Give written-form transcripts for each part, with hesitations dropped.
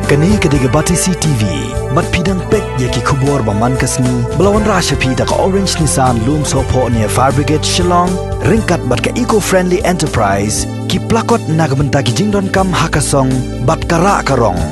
Kani kediga bati CTV, mat pidang pek yaki kubur baman kasni, belawan rasha pida ka Orange Nissan Loom Sopo near Fire Brigade Shillong, ringkat bat ka eco-friendly enterprise, ki plakot nagbenta ki jingdon kam hakasong, bat kara karong.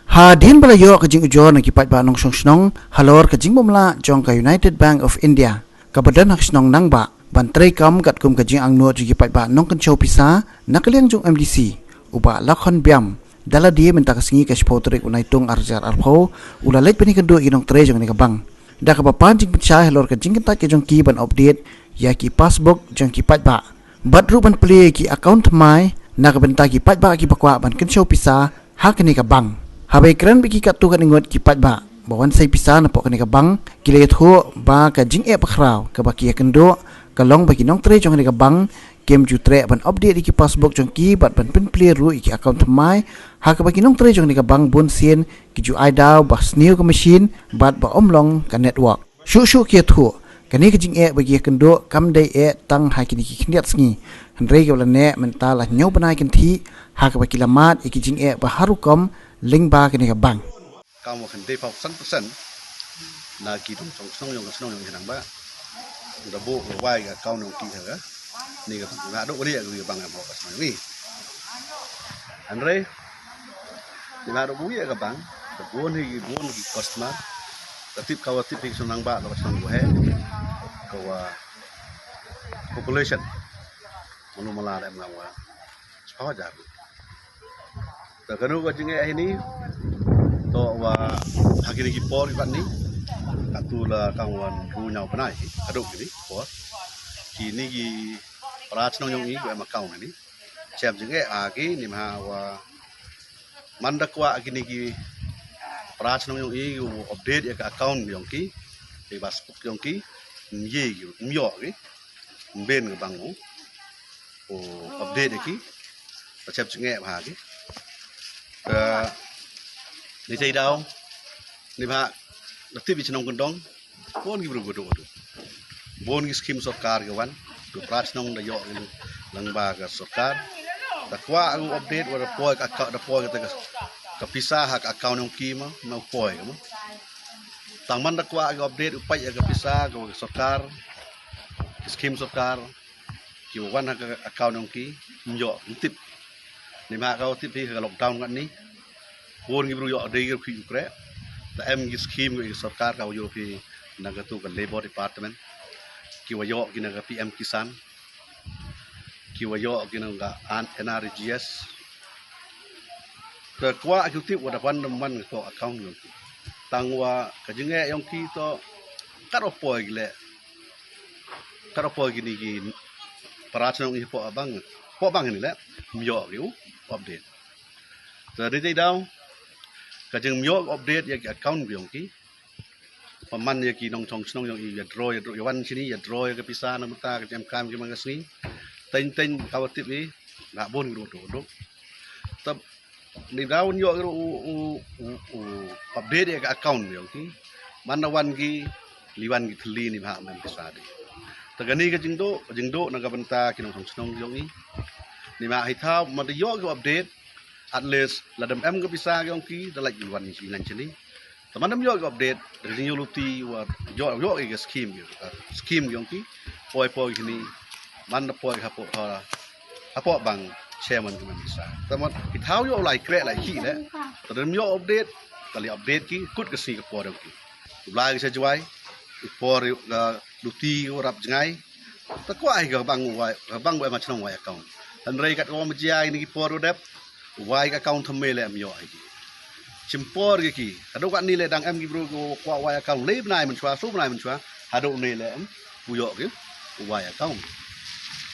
Hadin balayo ka jing ujo nakipat ba nong song halor ka jing bumla jong ka United Bank of India, kabadan haksnong nang ba, bantray kam kat kum ka jing ang nuot kipat ba nong kan show pisa, nakaliang jong MDC, uba lakon biam, dala dia minta kasingi ka spotrik unay tung arjar arpo ulalit pani kendo inong tre jong ni kabang da ka papan jing pecah lor ka jing kentat ke jong ki ban update ya ki passbook jong ki pat ba badru ban play ki account mai na ka benta ki pat ba ki pakwa ban ken show pisa ha ka ni kabang habe kran bi ki katu kan ingot ki pat ba bawan sai pisa na po ka ni kabang kilet ho ba ka jing e pakraw ka ba ki kendo kalong ba ki nong tre jong ni kabang game jutre ban update iki passbook jong ki bat ban pin play ru iki account mai ha ka bagi nong tre jong ni ka bang bun sien ki ju ai daw ba new ka machine bat ba omlong ka network shu ki thu kani ka jing e bagi kendo kam dai e tang ha ki ni ki khniat sngi han re ga ne mental la nyau banai kin thi ha ka bagi lamat iki jing e ba harukom ling ba ka ni ka bang cao một phần phao sẵn sẵn là kỳ trong sông sông hàng ba đã bộ vai cả cao nông kỳ hảนี่ก็งาดอกเรียกอยู่บางอันบอกกันนี่อันเร่งาดอกบุยกับบางแต่บัวนี่คอสมาแต่ทิพเขาทิพที่ส่วนนางบ้านเราส่วนบัวแห่ก็ว่า population มนุษย์มาลาได้มาว่าเฉพาะจากแต่ก็รู้ว่าจริงไอ้นี่ตัวว่าหากini kipor di ni atulah kawan punya penai aduk ini kipor kini ki Prachnong yung i gua makau ni cem jenge agi ni ma wa mandakwa gini ki prachnong yung i update ya ka account yung ki di Facebook yung ki ye yu myo ki ben ga bang o update ki cem jenge ma ki ni chai daw ni ma nakti bi chnong kondong bon ki bru godo bon ki scheme sarkar ga wan Prachnong da yo langbaga sarkar takwa ang update wa poy ka poy ka pisah hak account ng kima na poy mo tangman takwa ang update upay ka pisah ka sarkar scheme sarkar ki wan hak account ng ki yo tip ni ma ka tip hi ka lockdown kan ni won gi bru yo de gi ki ukre ta em gi scheme gi sarkar ka yo ki nagatu ka labor department kiwayo ginaga PM Kisan kiwayo ginaga NRGS kwa akutip wada pandaman ko account ng tangwa kajinge yung kito karopoy gini gi parachnong ipo abang po bang nila myo yu update so dito daw kajing myo update yung account yung ki paman ya ki nong chong snong yang ya draw wan sini ya draw ya kepisah na mata ke jam kam ke mangas ni ten kawatip ni ngak bon do tab ni daun yo update ya account yang ki mana wan ki liwan ki thli ni ha man pisah di tagani ke jingdo na ka banta ki nong chong snong yang ni ma hai thau ma de yo update at least la dam em ke pisah yang ki da lak liwan ni lan chini teman-teman yo update dari nyuluti wa yo ke scheme yung ki poi gini man poi hapo bang chairman kuman bisa teman itau yo lai kre lai ki le teman yo update kali update ki kut ke si ke po ki ulai se juai po luti rap jangai takwa ai ga bang wa ma chnong wa account dan rei kat ko mjia ini ki po dep wai account thame le am yo ai Cimpor ki hadu kan ni le dang em ki bro ko kwa wa account le nai man chwa su nai man chwa hadu ni le em buyo ki wa account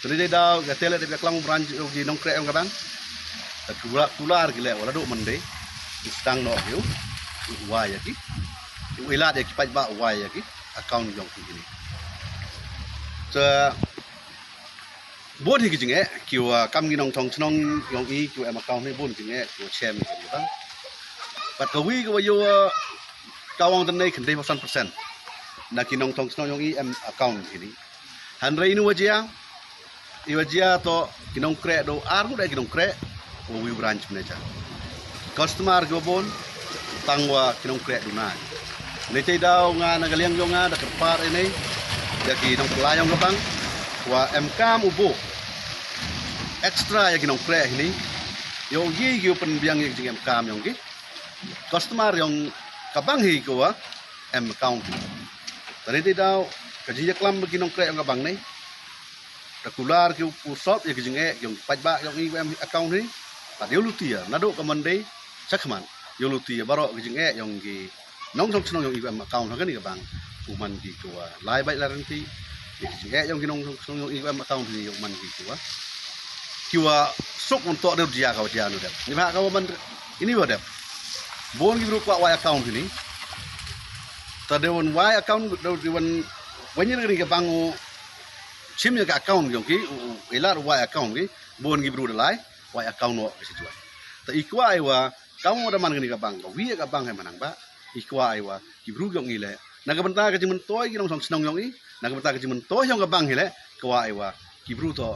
tadi da ga tele de klang branch ki nong kre em ka bang tular ki le wala du man de istang no ki wa ya ki ila de ki pa ba wa ya ki account yong ki ni so bon hi ki jinge ki wa kam ki nong thong chnong yong i ki em account ni bon jinge ko chem ki bang But kawi ko yo kawang tanay kende 100%. Na kinong tong sno yung em account ini. Hanre inu wajia. I wajia to kinong kre do armu dai kinong kre o wi branch manager. customer gobon tangwa kinong krek dunai. Ni cai daw nga nagaliang yo nga dakerpar ini jadi nong pelayong gabang wa MK ubo extra ya kinong krek ini yo gi penbiang yang jing MK yong gi customer yang kabang hi ko wa MK tadi ti daw kaji yaklam kinong krek yang gabang ni regular ki pusop ya kijing yang pajba yang IWM account ni tadi lutia nado kamande sakman yo lutia baro kijing yang gi nong song song yang IWM account kan ni gabang kuman gi ko wa lai bai la ranti kijing yang kinong song yang IWM account ni yang man gi ko wa kiwa sok untuk ada dia kau dia nu dep ni mak kau man ini wa dep bon gi berupa y account ini tadi on y account do diwan wanya ngri ke bangu simnya ke account yang ki elar y account ki bon gi beru dalai y account no ke situ ta ikwa ai wa kamu ada man ngri ke bang wi ke bang he manang ba ikwa ai wa gi beru yang ile naga benta ke jimen toy gi nong song senong yang i naga benta ke jimen toy yang ke bang hele kwa ai wa gi beru to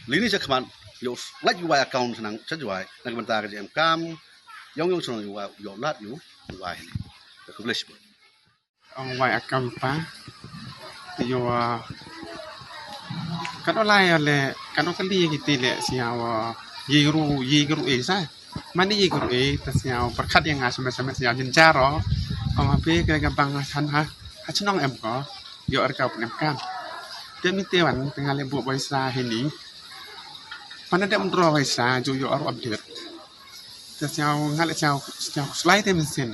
lini sakman yo lat yu account senang sajuai naga benta ke jam kam yong senong yo lat yu wai ni ke blish ông ngoại account pa yo kan olai ole kan okali gitu le siaw yiru sa mani yiru ta siaw perkat yang asam-asam siaw jencaro om ape ke gampang san ha chnong em ko yo arka pun kan demi tewan tengah lebu baisa hini mana dem dro baisa jo yo aru update ta siaw ngale siaw slide mesin